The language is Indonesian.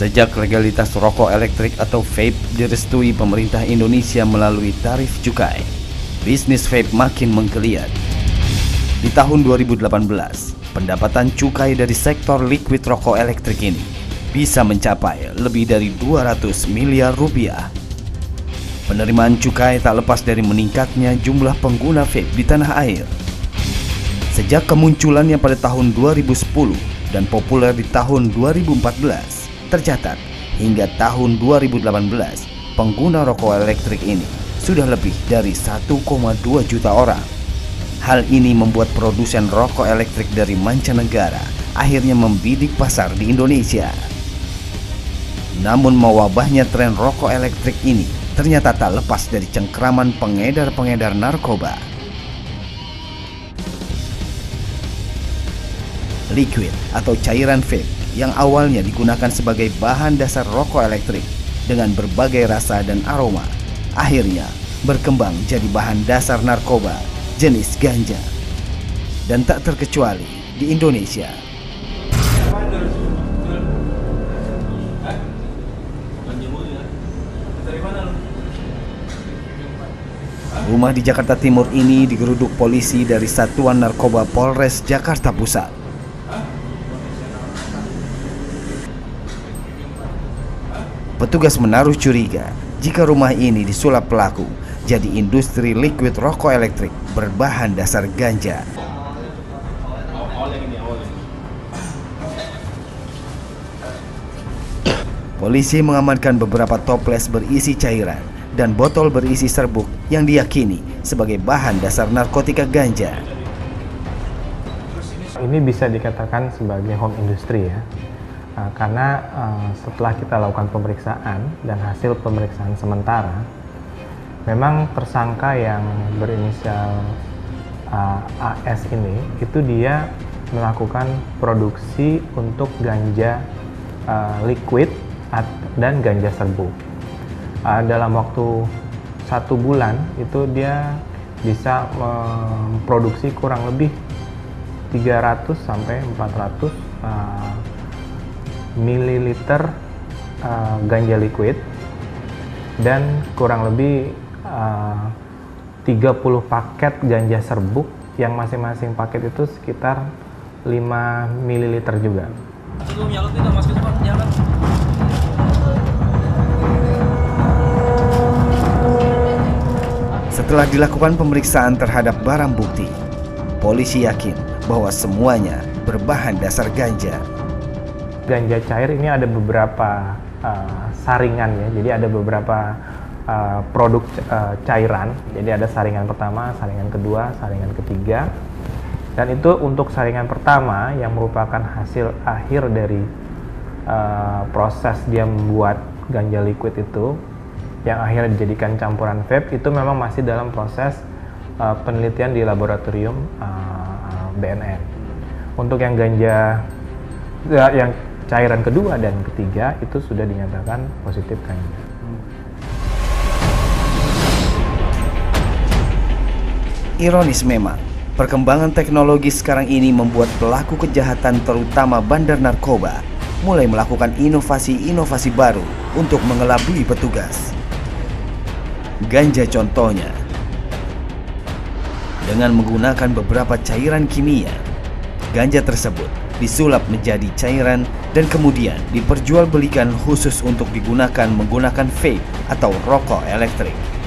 Sejak legalitas rokok elektrik atau vape direstui pemerintah Indonesia melalui tarif cukai, bisnis vape makin menggeliat. Di tahun 2018, pendapatan cukai dari sektor liquid rokok elektrik ini bisa mencapai lebih dari 200 miliar rupiah. Penerimaan cukai tak lepas dari meningkatnya jumlah pengguna vape di tanah air. Sejak kemunculannya pada tahun 2010 dan populer di tahun 2014, tercatat hingga tahun 2018 pengguna rokok elektrik ini sudah lebih dari 1,2 juta orang. Hal ini membuat produsen rokok elektrik dari mancanegara akhirnya membidik pasar di Indonesia. Namun mewabahnya tren rokok elektrik ini ternyata tak lepas dari cengkraman pengedar-pengedar narkoba. Liquid atau cairan vape yang awalnya digunakan sebagai bahan dasar rokok elektrik dengan berbagai rasa dan aroma, akhirnya berkembang jadi bahan dasar narkoba jenis ganja. Dan tak terkecuali di Indonesia. Rumah di Jakarta Timur ini digeruduk polisi dari Satuan Narkoba Polres Jakarta Pusat. Petugas menaruh curiga jika rumah ini disulap pelaku jadi industri liquid rokok elektrik berbahan dasar ganja. Polisi mengamankan beberapa toples berisi cairan dan botol berisi serbuk yang diyakini sebagai bahan dasar narkotika ganja. Ini bisa dikatakan sebagai home industry ya. Karena setelah kita lakukan pemeriksaan dan hasil pemeriksaan sementara, memang tersangka yang berinisial AS ini itu dia melakukan produksi untuk ganja liquid dan ganja serbuk. Dalam waktu 1 bulan itu dia bisa memproduksi kurang lebih 300 sampai 400 mililiter ganja liquid dan kurang lebih 30 paket ganja serbuk yang masing-masing paket itu sekitar 5 mililiter juga. Setelah dilakukan pemeriksaan terhadap barang bukti, polisi yakin bahwa semuanya berbahan dasar ganja. Ganja cair ini ada beberapa saringan ya, jadi ada beberapa produk cairan. Jadi ada saringan pertama, saringan kedua, saringan ketiga. Dan itu untuk saringan pertama yang merupakan hasil akhir dari proses dia membuat ganja liquid itu, yang akhirnya dijadikan campuran vape, itu memang masih dalam proses penelitian di laboratorium BNN. Untuk yang ganja yang cairan kedua dan ketiga itu sudah dinyatakan positif ganja. Ironis memang, perkembangan teknologi sekarang ini membuat pelaku kejahatan terutama bandar narkoba mulai melakukan inovasi-inovasi baru untuk mengelabui petugas. Ganja contohnya. Dengan menggunakan beberapa cairan kimia, ganja tersebut disulap menjadi cairan dan kemudian diperjualbelikan khusus untuk digunakan menggunakan vape atau rokok elektrik.